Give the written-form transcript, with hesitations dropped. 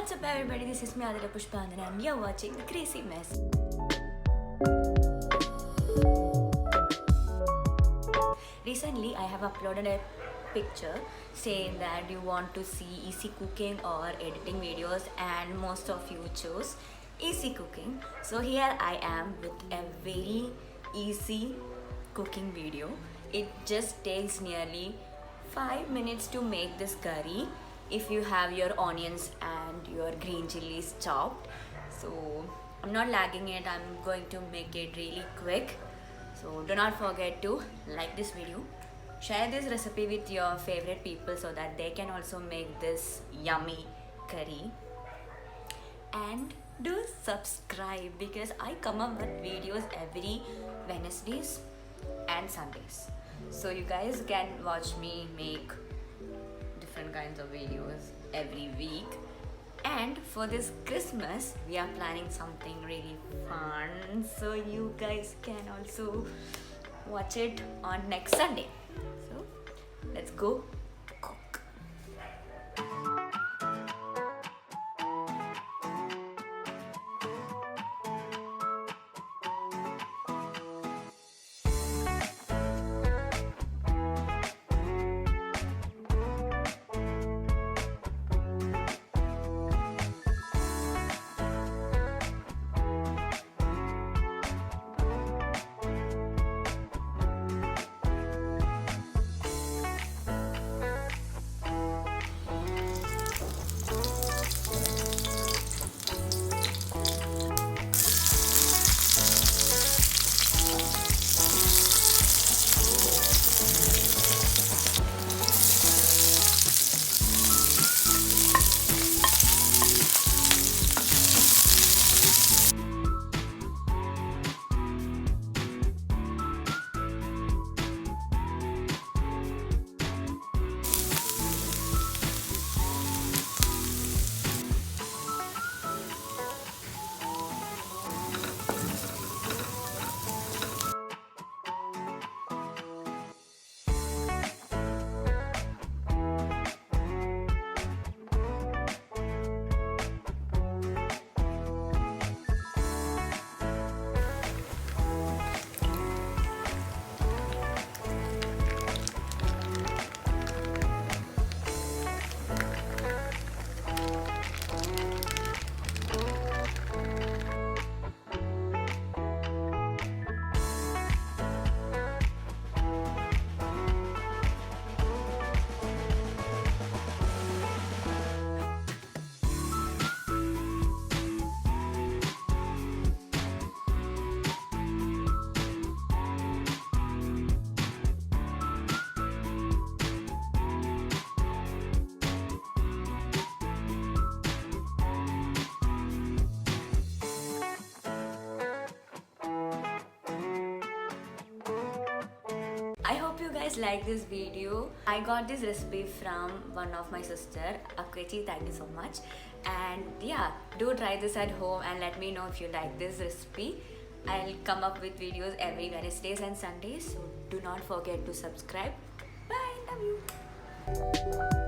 What's up everybody, this is me Aditya Pushpa and you're watching The Crazy Mess. Recently I have uploaded a picture saying that you want to see easy cooking or editing videos, and most of you chose easy cooking. So here I am with a very easy cooking video. It just takes nearly 5 minutes to make this curry if you have your onions and your green chilies chopped. So I'm not lagging it, I'm going to make it really quick. So do not forget to like this video, share this recipe with your favorite people so that they can also make this yummy curry, and do subscribe because I come up with videos every Wednesdays and Sundays. So you guys can watch me make different kinds of videos every week. And for this Christmas we are planning something really fun, so you guys can also watch it on next Sunday. So let's go cook. I hope you guys like this video. I got this recipe from one of my sister, Akwechi. Thank you so much. And yeah, do try this at home and let me know if you like this recipe. I'll come up with videos every Wednesdays and Sundays, so do not forget to subscribe. Bye, love you.